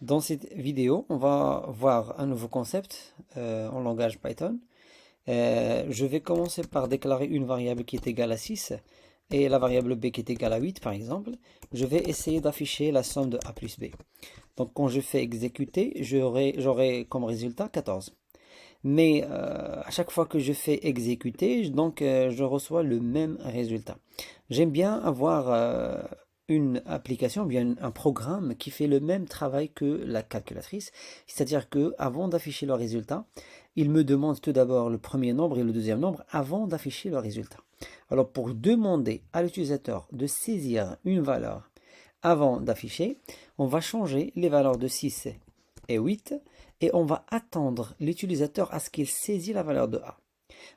Dans cette vidéo, on va voir un nouveau concept en langage Python. Je vais commencer par déclarer une variable qui est égale à 6 et la variable b qui est égale à 8 par exemple. Je vais essayer d'afficher la somme de a plus b. Donc quand je fais exécuter, j'aurai comme résultat 14. Mais à chaque fois que je fais exécuter, je reçois le même résultat. J'aime bien avoir une application, bien un programme qui fait le même travail que la calculatrice. C'est-à-dire que avant d'afficher le résultat, il me demande tout d'abord le premier nombre et le deuxième nombre avant d'afficher le résultat. Alors pour demander à l'utilisateur de saisir une valeur avant d'afficher, on va changer les valeurs de 6 et 8 et on va attendre l'utilisateur à ce qu'il saisit la valeur de A.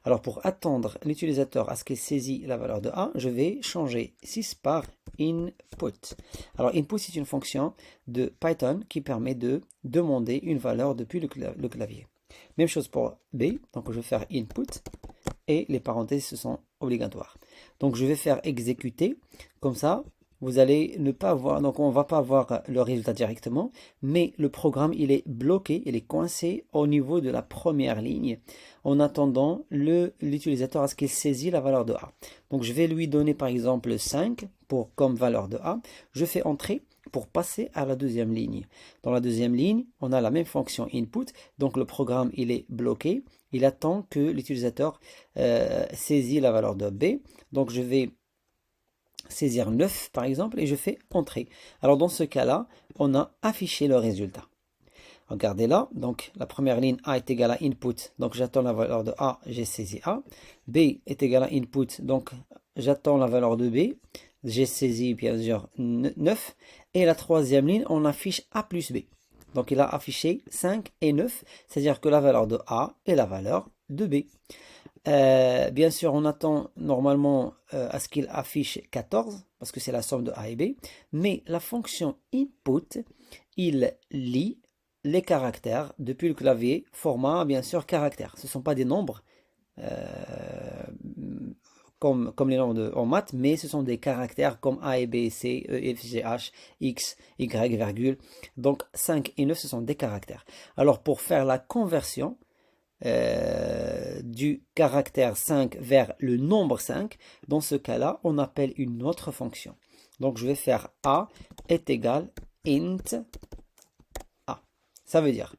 Alors pour attendre l'utilisateur à ce qu'il saisit la valeur de A, je vais changer 6 par input. Alors input c'est une fonction de Python qui permet de demander une valeur depuis le clavier. Même chose pour B, donc je vais faire input et les parenthèses ce sont obligatoires. Donc je vais faire exécuter, comme ça vous allez ne pas voir, donc on ne va pas voir le résultat directement, mais le programme il est bloqué, il est coincé au niveau de la première ligne en attendant l'utilisateur à ce qu'il saisit la valeur de A. Donc je vais lui donner par exemple 5 comme valeur de A. Je fais entrer pour passer à la deuxième ligne. Dans la deuxième ligne, on a la même fonction input, donc le programme il est bloqué, il attend que l'utilisateur saisit la valeur de B. Donc je vais saisir 9 par exemple et je fais entrer. Alors dans ce cas-là, on a affiché le résultat. Regardez là, donc la première ligne A est égale à input, donc j'attends la valeur de A, j'ai saisi A. B est égal à input, donc j'attends la valeur de B, j'ai saisi bien sûr 9. Et la troisième ligne, on affiche A plus B. Donc il a affiché 5 et 9, c'est-à-dire que la valeur de A est la valeur de B. Bien sûr, on attend normalement à ce qu'il affiche 14, parce que c'est la somme de A et B, mais la fonction input, il lit les caractères depuis le clavier, format bien sûr caractères. Ce ne sont pas des nombres comme les nombres en maths, mais ce sont des caractères comme A et B, C, E, F, G, H, X, Y, virgule. Donc 5 et 9, ce sont des caractères. Alors pour faire la conversion, du caractère 5 vers le nombre 5, dans ce cas-là, on appelle une autre fonction. Donc je vais faire A est égal int A. Ça veut dire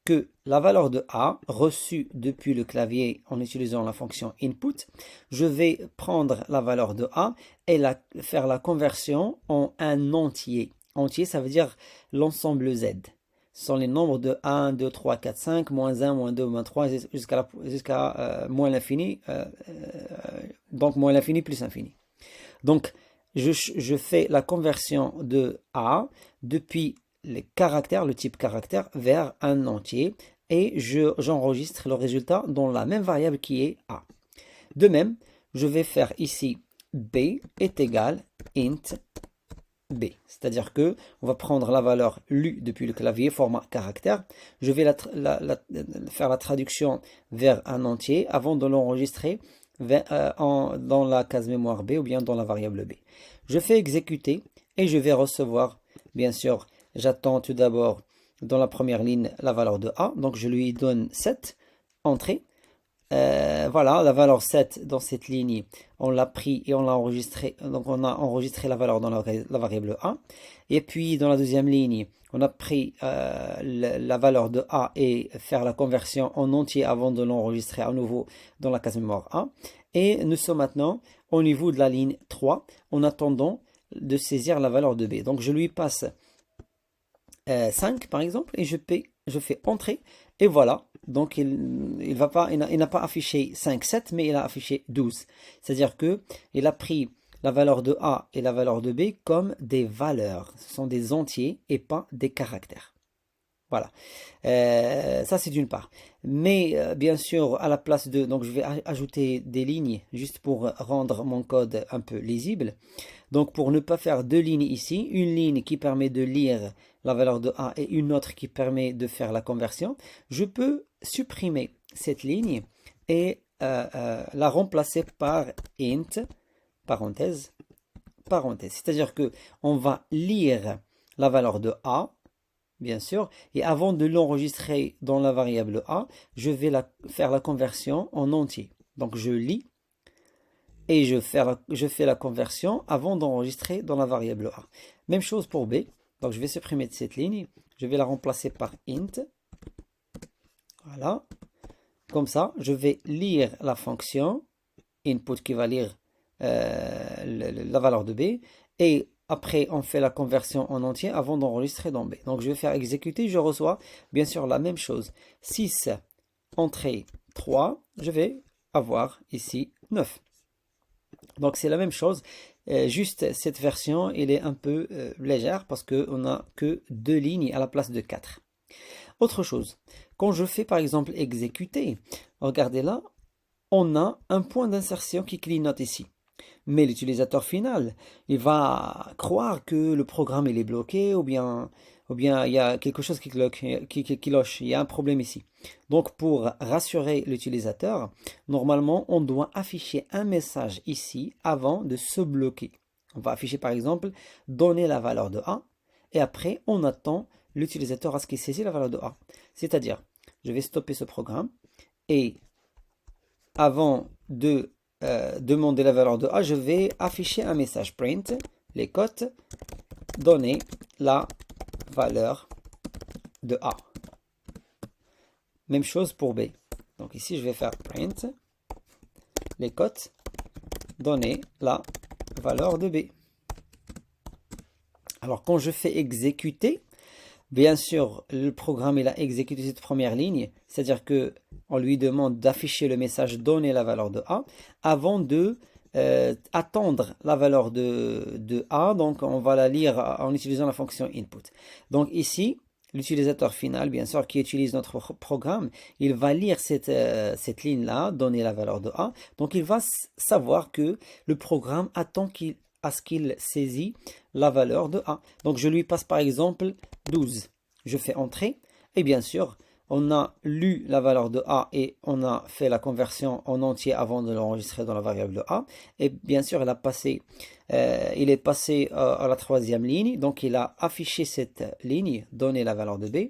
que la valeur de A reçue depuis le clavier en utilisant la fonction input, je vais prendre la valeur de A et faire la conversion en un entier. Entier, ça veut dire l'ensemble Z. Ce sont les nombres de 1, 2, 3, 4, 5, moins 1, moins 2, moins 3, jusqu'à moins l'infini, donc moins l'infini plus l'infini. Donc, je fais la conversion de A depuis les caractères, le type caractère, vers un entier et j'enregistre le résultat dans la même variable qui est A. De même, je vais faire ici B est égal int B. C'est-à-dire que on va prendre la valeur lue depuis le clavier, format caractère. Je vais faire la traduction vers un entier avant de l'enregistrer dans la case mémoire B ou bien dans la variable B. Je fais exécuter et je vais recevoir, bien sûr, j'attends tout d'abord dans la première ligne la valeur de A. Donc je lui donne 7, entrée. Voilà, la valeur 7 dans cette ligne, on l'a pris et on l'a enregistré. Donc on a enregistré la valeur dans la variable A. Et puis dans la deuxième ligne, on a pris la valeur de A et faire la conversion en entier avant de l'enregistrer à nouveau dans la case mémoire A. Et nous sommes maintenant au niveau de la ligne 3 en attendant de saisir la valeur de B. Donc je lui passe 5 par exemple et je fais entrer et voilà. Donc il n'a pas affiché 5, 7 mais il a affiché 12. C'est-à-dire que il a pris la valeur de A et la valeur de B comme des valeurs. Ce sont des entiers et pas des caractères. Voilà, ça c'est d'une part. Mais bien sûr, à la place de... Donc je vais ajouter des lignes juste pour rendre mon code un peu lisible. Donc pour ne pas faire deux lignes ici, une ligne qui permet de lire la valeur de A et une autre qui permet de faire la conversion, je peux supprimer cette ligne et la remplacer par int, parenthèse, parenthèse. C'est-à-dire que on va lire la valeur de A bien sûr. Et avant de l'enregistrer dans la variable A, je vais faire la conversion en entier. Donc je lis et je fais la conversion avant d'enregistrer dans la variable A. Même chose pour B. Donc je vais supprimer cette ligne. Je vais la remplacer par int. Voilà. Comme ça, je vais lire la fonction input qui va lire la valeur de B. Et après, on fait la conversion en entier avant d'enregistrer dans B. Donc je vais faire exécuter. Je reçois bien sûr la même chose. 6, entrée 3. Je vais avoir ici 9. Donc c'est la même chose, juste cette version elle est un peu légère parce qu'on n'a que 2 lignes à la place de 4. Autre chose, quand je fais par exemple exécuter, regardez là, on a un point d'insertion qui clignote ici. Mais l'utilisateur final, il va croire que le programme il est bloqué ou bien il y a quelque chose qui cloche, il y a un problème ici. Donc pour rassurer l'utilisateur, normalement on doit afficher un message ici avant de se bloquer. On va afficher par exemple donner la valeur de A et après on attend l'utilisateur à ce qu'il saisit la valeur de A. C'est-à-dire, je vais stopper ce programme et avant de demander la valeur de A, je vais afficher un message print, les cotes, donner la valeur de A. Même chose pour B. Donc ici, je vais faire print, les cotes, donner la valeur de B. Alors quand je fais exécuter, bien sûr, le programme il a exécuté cette première ligne, c'est-à-dire que on lui demande d'afficher le message donner la valeur de A avant de attendre la valeur de A. Donc on va la lire en utilisant la fonction input. Donc ici, l'utilisateur final, bien sûr, qui utilise notre programme, il va lire cette ligne-là, donner la valeur de A. Donc il va savoir que le programme attend à ce qu'il saisit la valeur de A. Donc je lui passe par exemple 12. Je fais entrer et bien sûr, on a lu la valeur de A et on a fait la conversion en entier avant de l'enregistrer dans la variable A. Et bien sûr, il est passé à la troisième ligne. Donc, il a affiché cette ligne, donné la valeur de B.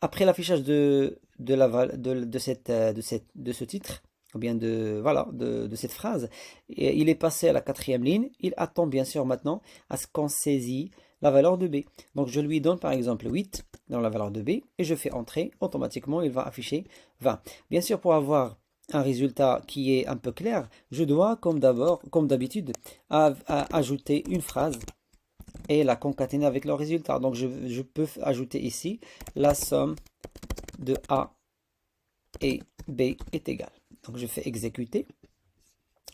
Après l'affichage de ce titre, ou bien de cette phrase, il est passé à la quatrième ligne. Il attend bien sûr maintenant à ce qu'on saisit la valeur de B. Donc je lui donne par exemple 8 dans la valeur de B et je fais entrer. Automatiquement, il va afficher 20. Bien sûr, pour avoir un résultat qui est un peu clair, je dois, comme d'habitude, ajouter une phrase et la concaténer avec le résultat. Donc je peux ajouter ici la somme de A et B est égale. Donc je fais exécuter.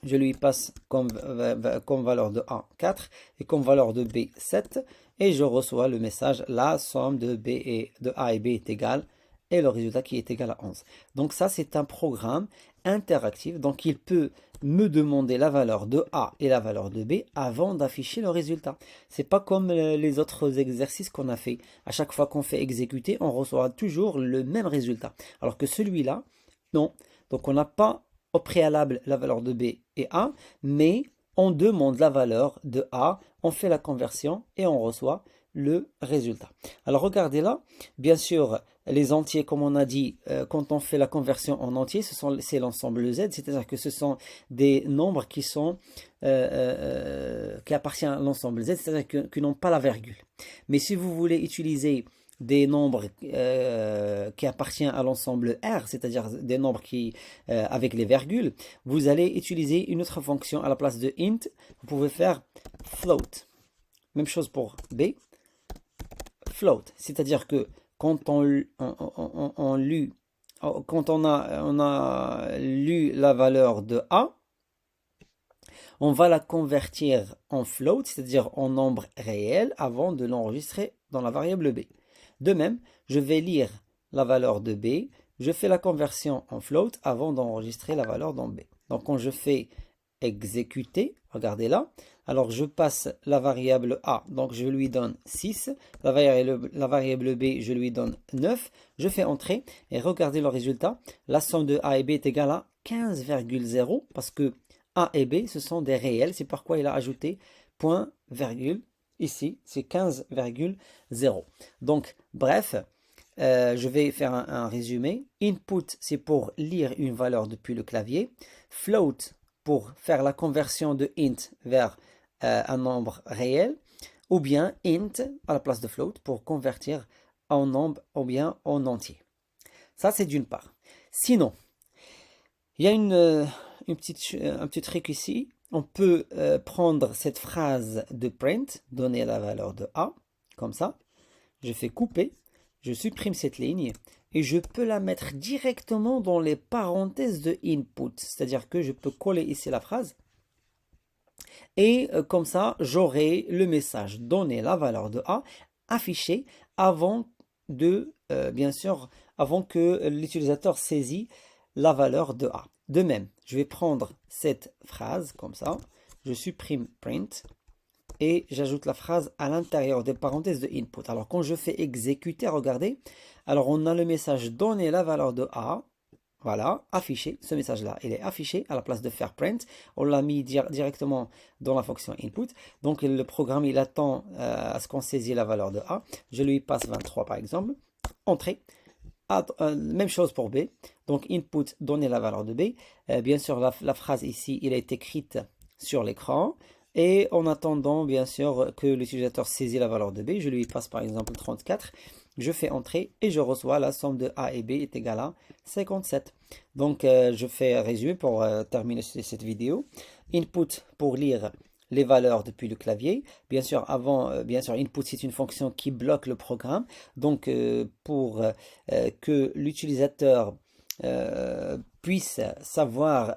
Je lui passe comme valeur de A 4 et comme valeur de B 7 et je reçois le message la somme de A et B est égale et le résultat qui est égal à 11. Donc ça c'est un programme interactif, donc il peut me demander la valeur de A et la valeur de B avant d'afficher le résultat. C'est pas comme les autres exercices qu'on a fait. À chaque fois qu'on fait exécuter, on reçoit toujours le même résultat. Alors que celui-là, non. Donc on n'a pas au préalable la valeur de B et A, mais on demande la valeur de A, on fait la conversion et on reçoit le résultat. Alors regardez là, bien sûr, les entiers, comme on a dit, quand on fait la conversion en entier, c'est l'ensemble Z, c'est-à-dire que ce sont des nombres qui appartiennent à l'ensemble Z, c'est-à-dire qui n'ont pas la virgule. Mais si vous voulez utiliser des nombres qui appartiennent à l'ensemble R, c'est-à-dire des nombres avec les virgules, vous allez utiliser une autre fonction à la place de int. Vous pouvez faire float. Même chose pour B. Float, c'est-à-dire que quand on a lu la valeur de A, on va la convertir en float, c'est-à-dire en nombre réel, avant de l'enregistrer dans la variable B. De même, je vais lire la valeur de B, je fais la conversion en float avant d'enregistrer la valeur dans B. Donc quand je fais exécuter, regardez là, alors je passe la variable A, donc je lui donne 6, la variable B, je lui donne 9, je fais entrer et regardez le résultat, la somme de A et B est égale à 15,0 parce que A et B ce sont des réels, c'est pourquoi il a ajouté point, virgule ici, c'est 15,0. Donc, bref, je vais faire un résumé. Input, c'est pour lire une valeur depuis le clavier. Float, pour faire la conversion de int vers un nombre réel. Ou bien int, à la place de float, pour convertir en nombre ou bien en entier. Ça, c'est d'une part. Sinon, il y a un petit truc ici. On peut prendre cette phrase de print, donner la valeur de A, comme ça. Je fais couper, je supprime cette ligne et je peux la mettre directement dans les parenthèses de input. C'est-à-dire que je peux coller ici la phrase. Et comme ça, j'aurai le message donner la valeur de A affiché avant de, bien sûr, avant que l'utilisateur saisit la valeur de A. De même, je vais prendre cette phrase comme ça, je supprime print et j'ajoute la phrase à l'intérieur des parenthèses de input. Alors quand je fais exécuter, regardez, alors on a le message donner la valeur de A. Voilà, affiché, ce message-là, il est affiché à la place de faire print. On l'a mis directement dans la fonction input. Donc le programme, il attend à ce qu'on saisit la valeur de A. Je lui passe 23 par exemple. Entrée. Même chose pour B. Donc input, donner la valeur de B. Bien sûr, la phrase ici, il est écrite sur l'écran. Et en attendant, bien sûr, que l'utilisateur saisit la valeur de B, je lui passe par exemple 34. Je fais entrer et je reçois la somme de A et B est égale à 57. Donc, je fais un résumé pour terminer cette vidéo. Input pour lire les valeurs depuis le clavier. Bien sûr, input, c'est une fonction qui bloque le programme. Donc, pour que l'utilisateur puisse savoir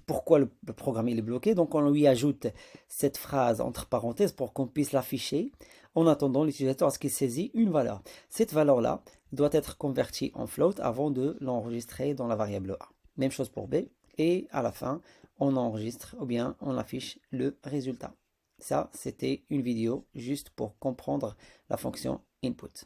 pourquoi le programme est bloqué. Donc, on lui ajoute cette phrase entre parenthèses pour qu'on puisse l'afficher en attendant l'utilisateur à ce qu'il saisit une valeur. Cette valeur-là doit être convertie en float avant de l'enregistrer dans la variable A. Même chose pour B. Et à la fin, on enregistre ou bien on affiche le résultat. Ça, c'était une vidéo juste pour comprendre la fonction input.